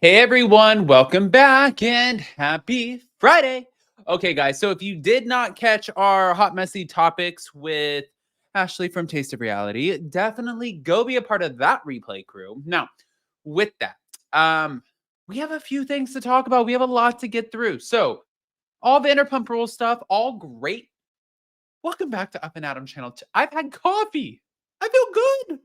Hey everyone, welcome back and happy Friday. Okay, guys, so if you did not catch our hot messy topics with Ashley from Taste of Reality, definitely go be a part of that replay crew. Now, with that, we have a few things to talk about. We have a lot to get through. So, all Vanderpump Rules stuff, all great. Welcome back to Up and Adam channel. I've had coffee. I feel good.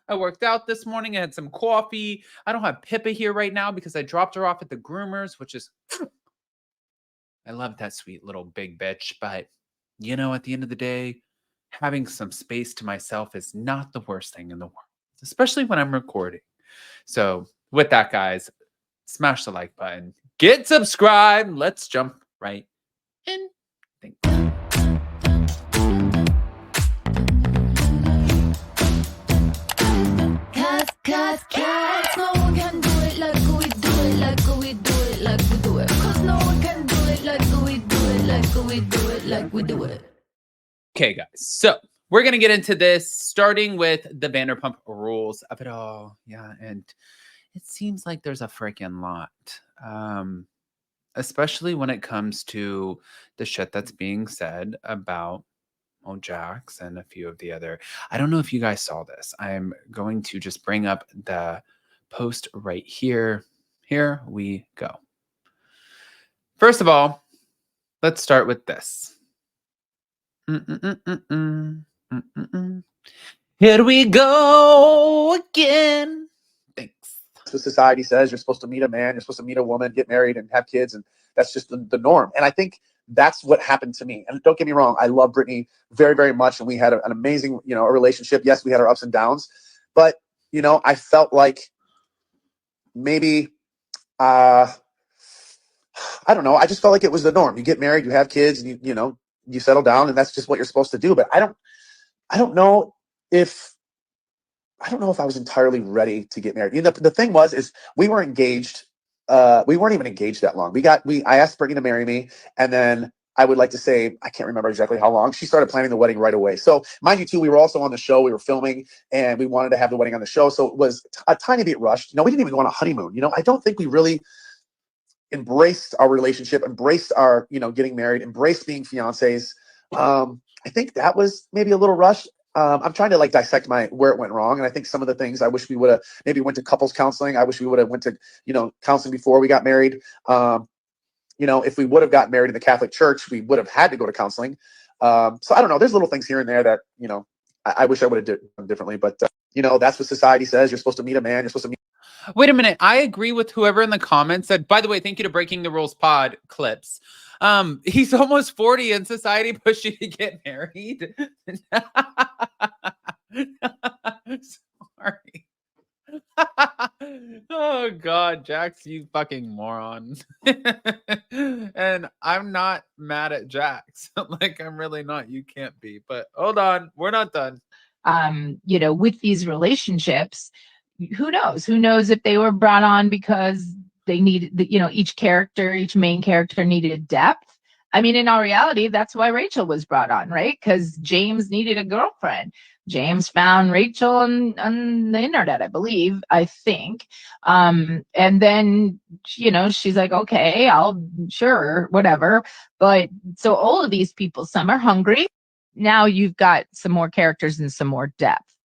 I worked out this morning. I had some coffee. I don't have Pippa here right now because I dropped her off at the groomers, which is, I love that sweet little big bitch. But, at the end of the day, having some space to myself is not the worst thing in the world, especially when I'm recording. So, with that, guys, smash the like button, get subscribed. Let's jump right in. Thank you. Cause no one can do it like we do it, like we do it, like we do it. Cause no one can do it like we do it, like we do it, like we do it. Okay, guys. So we're gonna get into this, starting with the Vanderpump Rules of it all. Yeah, and it seems like there's a freaking lot, especially when it comes to the shit that's being said about Jax and a few of the other. I don't know if you guys saw this. I'm going to just bring up the post right here. Here we go. First of all, let's start with this. Here we go again. Thanks. That's what society says. You're supposed to meet a man, you're supposed to meet a woman, get married, and have kids, and that's just the norm. And I think that's what happened to me. And don't get me wrong, I love Brittany very, very much, and we had an amazing, a relationship. Yes, we had our ups and downs, but I felt like maybe, I don't know. I just felt like it was the norm. You get married, you have kids, and you settle down, and that's just what you're supposed to do. But I don't know if. I don't know if I was entirely ready to get married. The thing is we were engaged. We weren't even engaged that long. I asked Brittany to marry me, and then I would like to say, I can't remember exactly how long. She started planning the wedding right away. So mind you too, we were also on the show. We were filming, and we wanted to have the wedding on the show. So it was a tiny bit rushed. We didn't even go on a honeymoon. I don't think we really embraced our relationship, embraced our, getting married, embraced being fiancés. I think that was maybe a little rushed. I'm trying to dissect where it went wrong. And I think some of the things I wish we would have maybe went to couples counseling. I wish we would have went to, counseling before we got married. If we would have gotten married in the Catholic Church, we would have had to go to counseling. So I don't know. There's little things here and there that, I wish I would have done differently, but that's what society says. You're supposed to meet a man. You're supposed to meet. Wait a minute. I agree with whoever in the comments said, by the way, thank you to Breaking the Rules pod clips. He's almost 40 and society pushed you to get married. Sorry. Oh God, Jax, you fucking moron. And I'm not mad at Jax. I'm really not. You can't be. But hold on, we're not done. With these relationships, who knows? Who knows if they were brought on because they needed, each main character needed depth. I mean, in all reality, that's why Rachel was brought on, right? Because James needed a girlfriend. James found Rachel on the internet, I think. And then, she's like, okay, sure, whatever. But so all of these people, some are hungry. Now you've got some more characters and some more depth.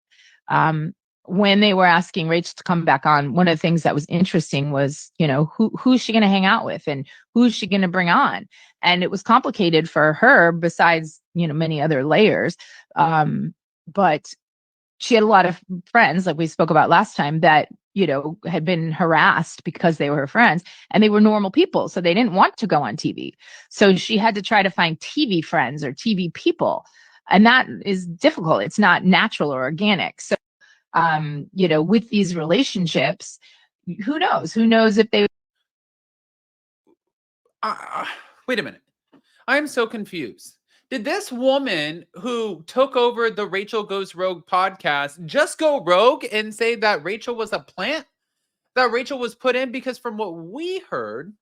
When they were asking Rachel to come back on, one of the things that was interesting was, who's she going to hang out with and who's she going to bring on? And it was complicated for her besides, many other layers. But she had a lot of friends, like we spoke about last time, that, had been harassed because they were her friends and they were normal people. So they didn't want to go on TV. So she had to try to find TV friends or TV people. And that is difficult. It's not natural or organic. So, with these relationships, who knows? Who knows if they... Wait a minute. I'm so confused. Did this woman who took over the Rachel Goes Rogue podcast just go rogue and say that Rachel was a plant? That Rachel was put in? Because from what we heard,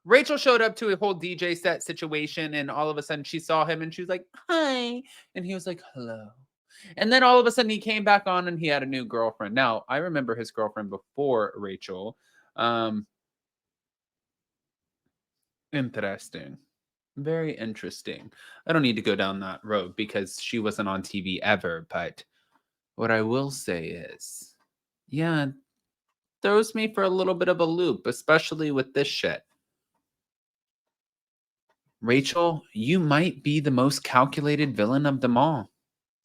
Rachel showed up to a whole DJ set situation and all of a sudden she saw him and she was like, hi. And he was like, hello. And then all of a sudden he came back on and he had a new girlfriend. Now, I remember his girlfriend before Rachel. Interesting. Very interesting. I don't need to go down that road because she wasn't on TV ever. But what I will say is, yeah, it throws me for a little bit of a loop, especially with this shit. Rachel, you might be the most calculated villain of them all.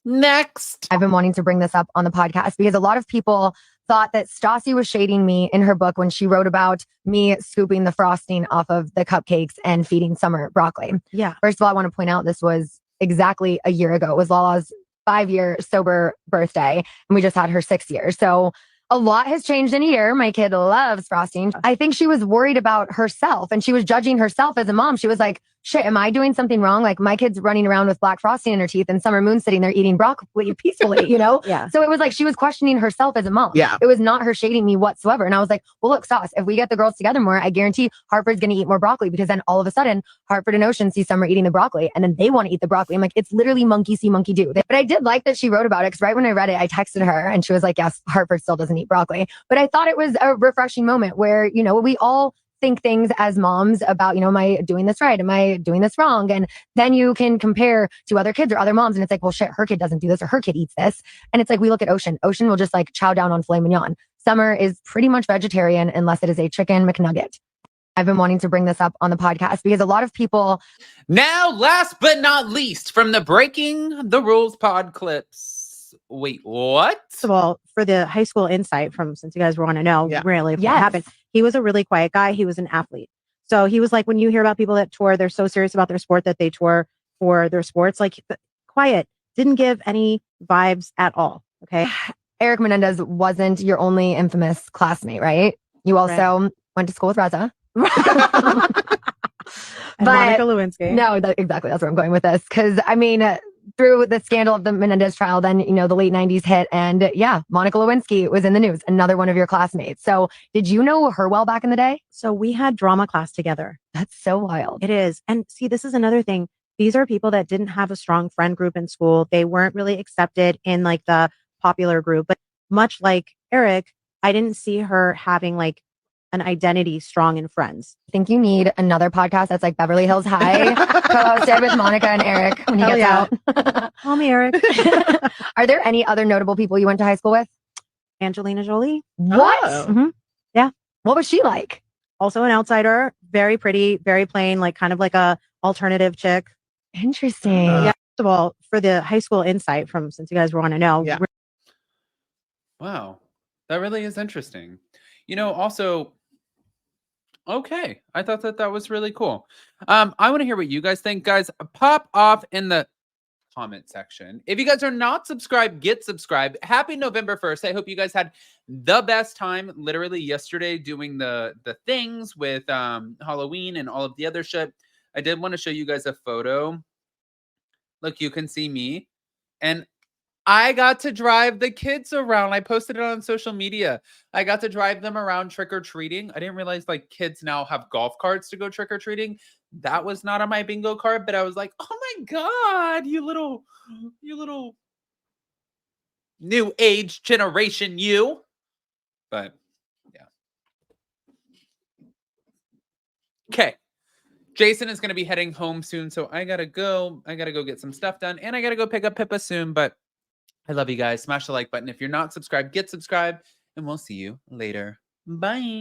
Next. I've been wanting to bring this up on the podcast because a lot of people thought that Stassi was shading me in her book when she wrote about me scooping the frosting off of the cupcakes and feeding Summer broccoli. Yeah. First of all, I want to point out this was exactly a year ago. It was Lala's 5-year sober birthday, and we just had her 6th year. So a lot has changed in a year. My kid loves frosting. I think she was worried about herself and she was judging herself as a mom. She was like, shit, am I doing something wrong? Like my kid's running around with black frosting in her teeth and Summer Moon sitting there eating broccoli peacefully, you know? Yeah. So it was like she was questioning herself as a mom. Yeah. It was not her shading me whatsoever. And I was like, well, look, Stas, if we get the girls together more, I guarantee Hartford's going to eat more broccoli because then all of a sudden Hartford and Ocean see Summer eating the broccoli and then they want to eat the broccoli. I'm like, it's literally monkey see, monkey do. But I did like that she wrote about it because right when I read it, I texted her and she was like, yes, Hartford still doesn't eat broccoli. But I thought it was a refreshing moment where, you know, we all think things as moms about, you know, am I doing this right? Am I doing this wrong? And then you can compare to other kids or other moms and it's like, well, shit, her kid doesn't do this or her kid eats this. And it's like, we look at Ocean. Ocean will just like chow down on filet mignon. Summer is pretty much vegetarian unless it is a chicken McNugget. I've been wanting to bring this up on the podcast because a lot of people. Now, last but not least, from the Breaking the Rules pod clips. Wait, what? First of all, for the high school insight from, since you guys want to know, Yeah. really what Yes. happened. He was a really quiet guy. He was an athlete. So he was like, when you hear about people that tour, they're so serious about their sport that they tour for their sports, like quiet, didn't give any vibes at all. Okay. Eric Menendez wasn't your only infamous classmate, right? You also went to school with Reza. And Monica Lewinsky. No, exactly. That's where I'm going with this. Because, I mean, through the scandal of the Menendez trial, then, you know, the late 90s hit. And yeah, Monica Lewinsky was in the news, another one of your classmates. So did you know her well back in the day? So we had drama class together. That's so wild. It is. And see, this is another thing. These are people that didn't have a strong friend group in school. They weren't really accepted in like the popular group. But much like Eric, I didn't see her having like an identity strong in friends. I think you need another podcast that's like Beverly Hills High, co-hosted with Monica and Eric when he Hell gets yeah. out. Call me Eric. Are there any other notable people you went to high school with? Angelina Jolie. What? Oh. Mhm. Yeah. What was she like? Also an outsider, very pretty, very plain, like kind of like a alternative chick. Interesting. Yeah. First of all, for the high school insight from, since you guys want to know, Yeah. Wow. That really is interesting. You know, also, okay. I thought that was really cool. I want to hear what you guys think. Guys, pop off in the comment section. If you guys are not subscribed, get subscribed. Happy November 1st. I hope you guys had the best time literally yesterday doing the things with Halloween and all of the other shit. I did want to show you guys a photo. Look, you can see me. And I got to drive the kids around. I posted it on social media. I got to drive them around trick-or-treating. I didn't realize like kids now have golf carts to go trick-or-treating. That was not on my bingo card, but I was like, oh my God, you little new age generation, you. But yeah. Okay. Jason is going to be heading home soon, so I got to go. I got to go get some stuff done, and I got to go pick up Pippa soon, but I love you guys. Smash the like button. If you're not subscribed, get subscribed, and we'll see you later. Bye.